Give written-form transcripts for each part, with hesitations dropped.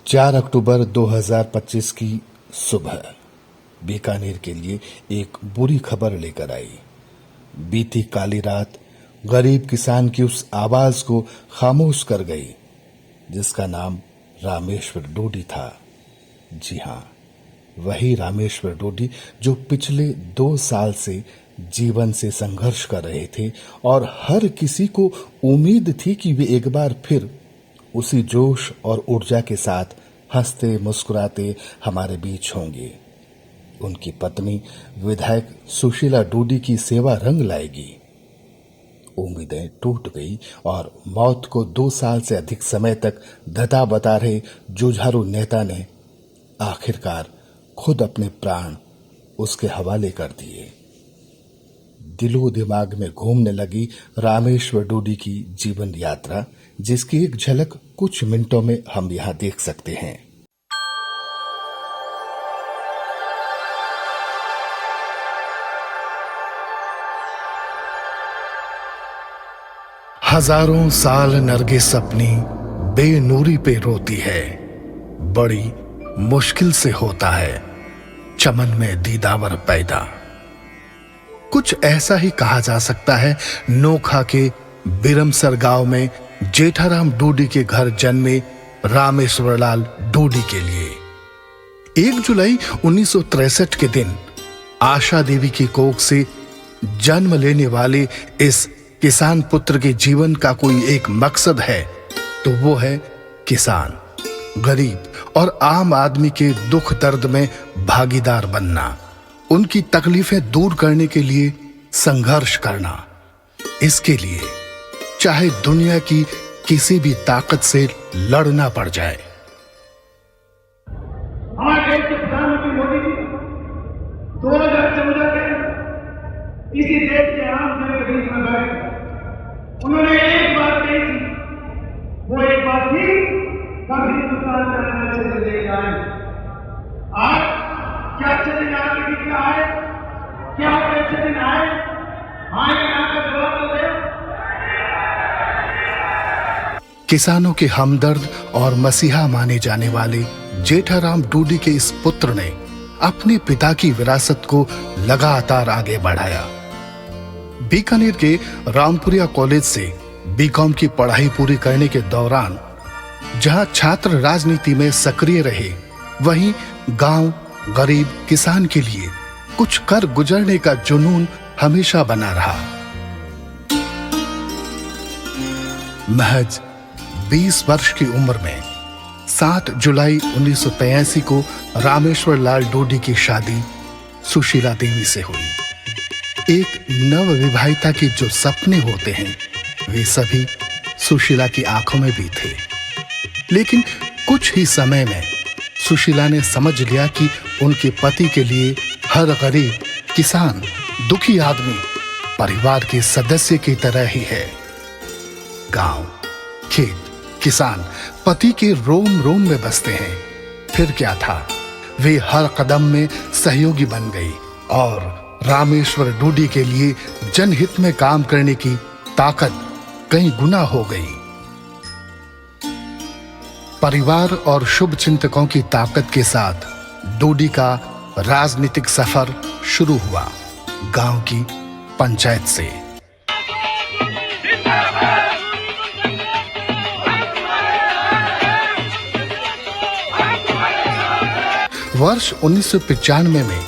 4 अक्टूबर 2025 की सुबह बीकानेर के लिए एक बुरी खबर लेकर आई। बीती काली रात गरीब किसान की उस आवाज को खामोश कर गई जिसका नाम रामेश्वर डोडी था। जी हां, वही रामेश्वर डोडी जो पिछले 2 साल से जीवन से संघर्ष कर रहे थे और हर किसी को उम्मीद थी कि वे एक बार फिर उसी जोश और ऊर्जा के साथ हंसते मुस्कुराते हमारे बीच होंगे। उनकी पत्नी विधायक सुशीला डोडी की सेवा रंग लाएगी। उम्मीदें टूट गई और मौत को 2 साल से अधिक समय तक धता बता रहे जुझारू नेता ने आखिरकार खुद अपने प्राण उसके हवाले कर दिए। दिलो दिमाग में घूमने लगी रामेश्वर डोडी की जीवन यात्रा, जिसकी एक झलक कुछ मिनटों में हम यहां देख सकते हैं। हजारों साल नरगिस अपनी बेनूरी पे रोती है, बड़ी मुश्किल से होता है चमन में दीदावर पैदा। कुछ ऐसा ही कहा जा सकता है नोखा के बिरमसर गांव में जेठाराम डोडी के घर जन्मे रामेश्वर लाल डोडी के लिए 1 जुलाई 1963 के दिन आशा देवी की कोख से जन्म लेने वाले इस किसान पुत्र के जीवन का कोई एक मकसद है तो वो है किसान, गरीब और आम आदमी के दुख दर्द में भागीदार बनना, उनकी तकलीफें दूर करने के लिए संघर्ष करना। इसके लिए चाहे दुनिया की किसी भी ताकत से लड़ना पड़ जाए। हमारे देश के प्रधानमंत्री मोदी जी 2014 के इसी देश के आम जन के बीच में बैठे उन्होंने एक बात कही थी। वो एक बात थी, कभी हिंदुस्तान में अपने अच्छे दिन लेके आए। आज क्या अच्छे दिन आपके बीच में आए? क्या आपके अच्छे दिन आए? हाँ या ना का जवाब तो दे। किसानों के हमदर्द और मसीहा माने जाने वाले जेठाराम डोडी के इस पुत्र ने अपने पिता की विरासत को लगातार आगे बढ़ाया। बीकानेर के रामपुरिया कॉलेज से बीकॉम की पढ़ाई पूरी करने के दौरान जहां छात्र राजनीति में सक्रिय रहे, वहीं गांव गरीब किसान के लिए कुछ कर गुजरने का जुनून हमेशा बना रहा। महज 20 वर्ष की उम्र में 7 जुलाई 1983 को रामेश्वर लाल डोडी की शादी सुशीला देवी से हुई। एक नव विवाहिता के जो सपने होते हैं वे सभी सुशीला की आंखों में भी थे, लेकिन कुछ ही समय में सुशीला ने समझ लिया कि उनके पति के लिए हर गरीब किसान दुखी आदमी परिवार के सदस्य की तरह ही है। गांव खेत किसान पति के रोम रोम में बसते हैं। फिर क्या था, वे हर कदम में सहयोगी बन गई और रामेश्वर डोडी के लिए जनहित में काम करने की ताकत कई गुना हो गई। परिवार और शुभ चिंतकों की ताकत के साथ डोडी का राजनीतिक सफर शुरू हुआ, गांव की पंचायत से। वर्ष 1995 में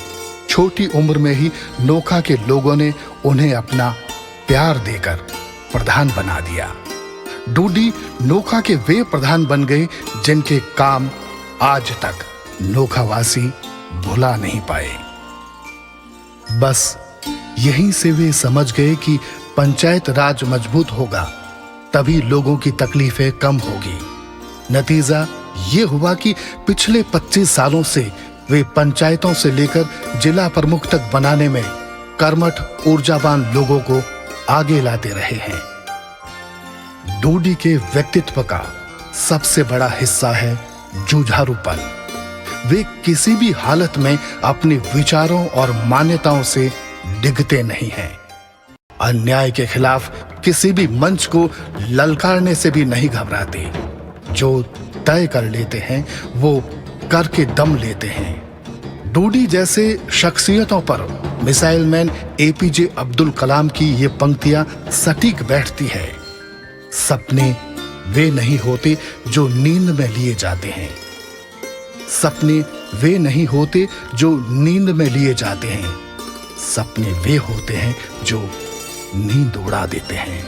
छोटी उम्र में ही नोखा के लोगों ने उन्हें अपना प्यार देकर प्रधान बना दिया। डोडी नोखा के वे प्रधान बन गए जिनके काम आज तक नोखावासी भुला नहीं पाए। बस यहीं से वे समझ गए कि पंचायत राज मजबूत होगा तभी लोगों की तकलीफें कम होगी। नतीजा ये हुआ कि पिछले 25 सालों से वे पंचायतों से लेकर जिला प्रमुख तक बनाने में कर्मठ ऊर्जावान लोगों को आगे लाते रहे हैं। डोडी के व्यक्तित्व का सबसे बड़ा हिस्सा है जुझारूपन। वे किसी भी हालत में अपने विचारों और मान्यताओं से डिगते नहीं हैं। अन्याय के खिलाफ किसी भी मंच को ललकारने से भी नहीं घबराते। जो तय कर लेते हैं वो करके दम लेते हैं। डूडी जैसे शख्सियतों पर missile man APJ Abdul Kalam की ये पंक्तियां सटीक बैठती है। सपने वे नहीं होते जो नींद में लिए जाते हैं। सपने वे नहीं होते जो नींद में लिए जाते हैं। सपने वे होते हैं जो नींद उड़ा देते हैं।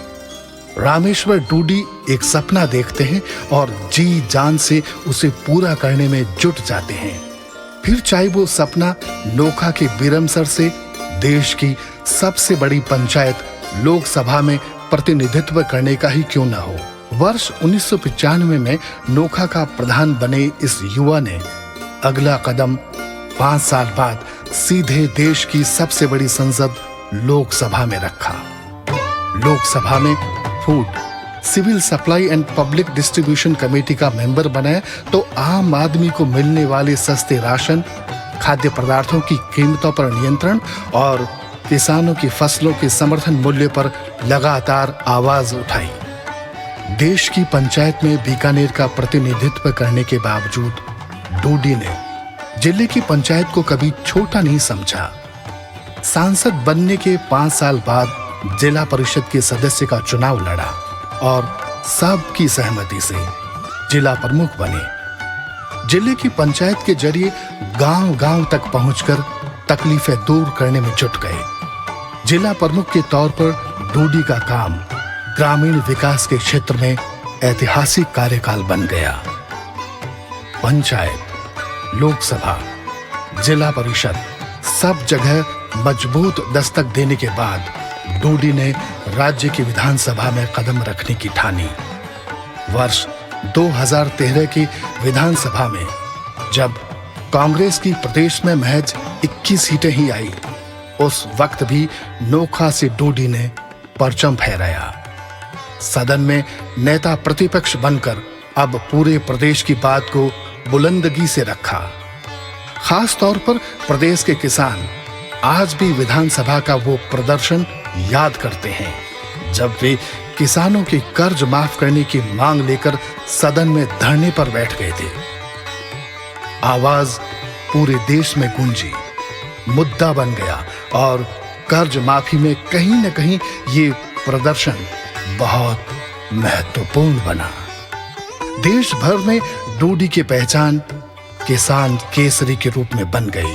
रामेश्वर डूडी एक सपना देखते हैं और जी जान से उसे पूरा करने में जुट जाते हैं। फिर चाहे वो सपना नोखा के बिरमसर से देश की सबसे बड़ी पंचायत लोकसभा में प्रतिनिधित्व करने का ही क्यों न हो। वर्ष 1995 में नोखा का प्रधान बने इस युवा ने अगला कदम 5 साल बाद सीधे देश की सबसे बड़ी संसद लोकसभा में रखा। लोकसभा में food, civil supply and public distribution committee का मेंबर बनाया तो आम आदमी को मिलने वाले सस्ते राशन, खाद्य पदार्थों की कीमतों पर नियंत्रण और किसानों की फसलों के समर्थन मूल्य पर लगातार आवाज उठाई। देश की पंचायत में बीकानेर का प्रतिनिधित्व करने के बावजूद डूडी ने जिले की पंचायत को कभी छोटा नहीं समझा। सांसद बनने के 5 साल बाद जिला परिषद के सदस्य का चुनाव लड़ा और सबकी सहमति से जिला प्रमुख बने। जिले की पंचायत के जरिए गांव-गांव तक पहुंचकर तकलीफें दूर करने में जुट गए। जिला प्रमुख के तौर पर डूडी का काम ग्रामीण विकास के क्षेत्र में ऐतिहासिक कार्यकाल बन गया। पंचायत, लोकसभा, जिला परिषद सब जगह मजबूत दस्तक देने के बाद डूडी ने राज्य की विधानसभा में कदम रखने की ठानी। वर्ष 2013 की विधानसभा में जब कांग्रेस की प्रदेश में महज 21 सीटें ही आई, उस वक्त भी नोखा से डूडी ने परचम फहराया। सदन में नेता प्रतिपक्ष बनकर अब पूरे प्रदेश की बात को बुलंदगी से रखा। खास तौर पर प्रदेश के किसान आज भी विधानसभा का वो प्रदर्शन याद करते हैं जब वे किसानों के कर्ज माफ करने की मांग लेकर सदन में धरने पर बैठ गए थे। आवाज पूरे देश में गूंजी, मुद्दा बन गया और कर्ज माफी में कहीं न कहीं ये प्रदर्शन बहुत महत्वपूर्ण बना। देश भर में डूडी की पहचान किसान केसरी के रूप में बन गई।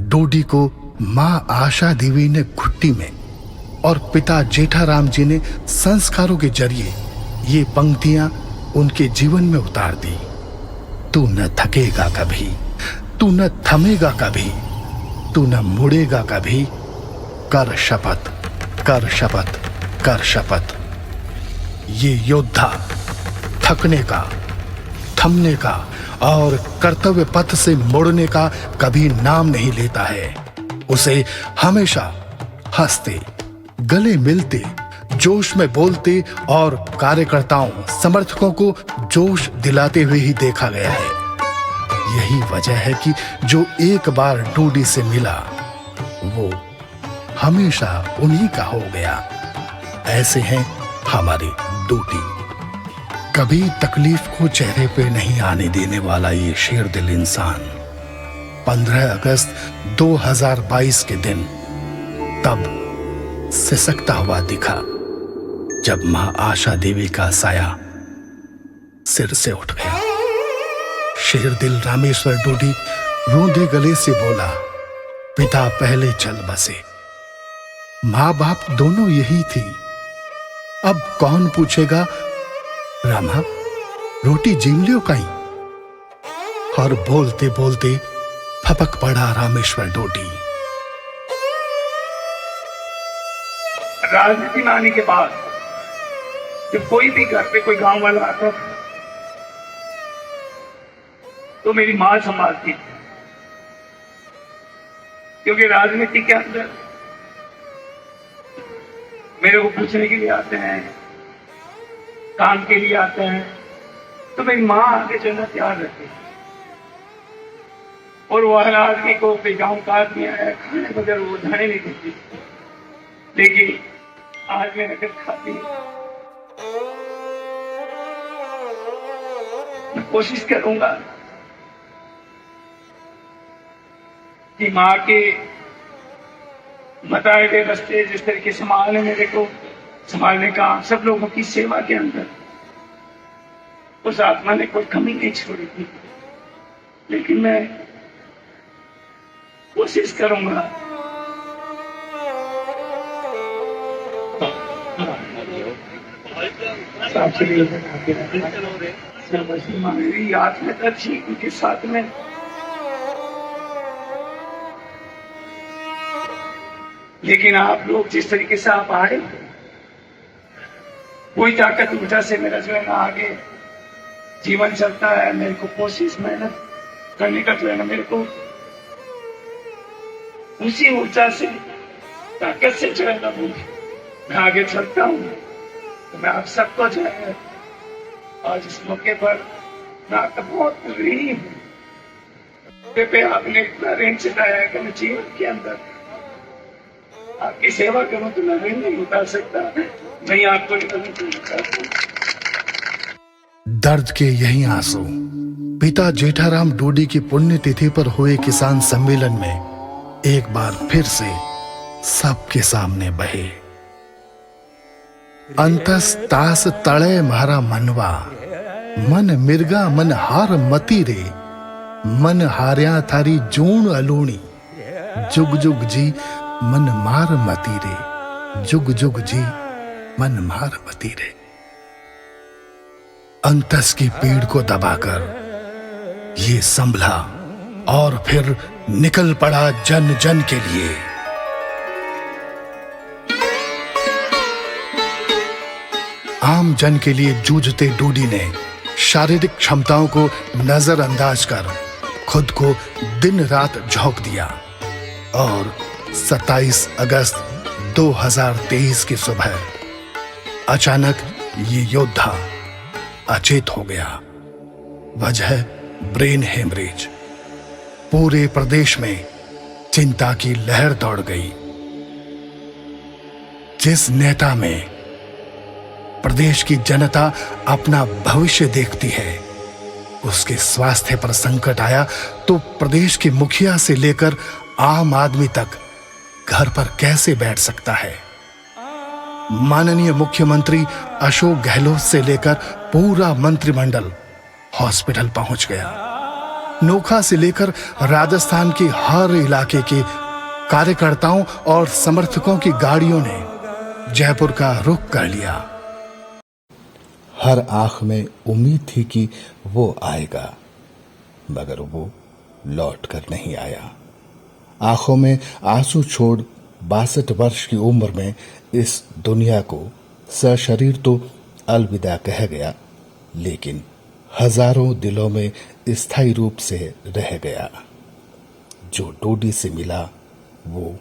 डूडी को मां आशा देवी ने घुट्टी में और पिता जेठाराम जी ने संस्कारों के जरिए ये पंक्तियां उनके जीवन में उतार दी। तू न थकेगा कभी, तू न थमेगा कभी, तू न मुड़ेगा कभी, कर शपथ, कर शपथ, कर शपथ। ये योद्धा थकने का, थमने का और कर्तव्य पथ से मुड़ने का कभी नाम नहीं लेता है। उसे हमेशा हंसते, गले मिलते, जोश में बोलते और कार्यकर्ताओं, समर्थकों को जोश दिलाते हुए ही देखा गया है। यही वजह है कि जो एक बार डूडी से मिला वो हमेशा उन्हीं का हो गया। ऐसे हैं हमारे डूडी। कभी तकलीफ को चेहरे पे नहीं आने देने वाला ये शेर दिल इंसान 15 अगस्त 2022 के दिन तब सिसकता हुआ दिखा जब मां आशा देवी का साया सिर से उठ गया। शेर दिल रामेश्वर डूडी रोंदे गले से बोला, पिता पहले चल बसे, मां बाप दोनों यही थी, अब कौन पूछेगा रामा रोटी जीम लियो कहीं। और बोलते बोलते फपक पड़ा रामेश्वर डूडी। राजनीति में आने के बाद जब कोई भी घर पे कोई गांव वाला आता था तो मेरी मां संभालती थी, क्योंकि राजनीति के अंदर मेरे को पूछने के लिए आते हैं, काम के लिए आते हैं, तो मेरी मां आगे चलना तैयार रहती है। और वो हर आदमी को गांव का आदमी आया खाने बगैर वो जाने नहीं देती, लेकिन आज मैं अगर खाती मैं कोशिश करूंगा कि माँ के बताए हुए रास्ते जिस तरीके से माँ ने मेरे को संभालने का, सब लोगों की सेवा के अंदर उस आत्मा ने कोई कमी नहीं छोड़ी थी। लेकिन मैं कोशिश करूंगा मेरी आत्मा थी उनके साथ में। लेकिन आप लोग जिस तरीके से आप आए, कोई ताकत ऊर्जा से मेरा जो है ना आगे जीवन चलता है। मेरे को कोशिश मेहनत करने का जो है ना, मेरे को उसी ऊर्जा से ताकत से जो है ना मैं आगे चलता हूँ। तो मैं आप सबको जो है आज इस मौके पर मैं आपका बहुत ऋणी हूँ पे आपने इतना ऋण चुकाया है कि मैं जीवन के अंदर आपकी सेवा करूं तो मैं ऋण नहीं उतार सकता। मैं आपको दर्द के यही आंसू पिता जेठाराम डोडी की पुण्यतिथि पर हुए किसान सम्मेलन में एक बार फिर से सबके सामने बहे। अंतस तास तड़े मारा मनवा, मन मिर्गा मन हार मती रे, मन हार्या थारी जूण अलूणी, जुग जुग जी मन मार मती रे, जुग जुग जी मन मार मती रे। अंतस की पीड़ को दबाकर ये संभला और फिर निकल पड़ा जन जन के लिए। आम जन के लिए जूझते डोडी ने शारीरिक क्षमताओं को नजरअंदाज कर खुद को दिन रात झोंक दिया और 27 अगस्त 2023 की सुबह अचानक ये योद्धा अचेत हो गया। वजह ब्रेन हेमरेज। पूरे प्रदेश में चिंता की लहर दौड़ गई। जिस नेता में प्रदेश की जनता अपना भविष्य देखती है, उसके स्वास्थ्य पर संकट आया तो प्रदेश के मुखिया से लेकर आम आदमी तक घर पर कैसे बैठ सकता है। माननीय मुख्यमंत्री अशोक गहलोत से लेकर पूरा मंत्रिमंडल हॉस्पिटल पहुंच गया। नोखा से लेकर राजस्थान के हर इलाके के कार्यकर्ताओं और समर्थकों की गाड़ियों ने जयपुर का रुख कर लिया। हर आंख में उम्मीद थी कि वो आएगा, मगर वो लौट कर नहीं आया। आंखों में आंसू छोड़ 62 वर्ष की उम्र में इस दुनिया को सशरीर तो अलविदा कह गया, लेकिन हजारों दिलों में स्थायी रूप से रह गया। जो डोडी से मिला वो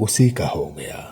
उसी का हो गया।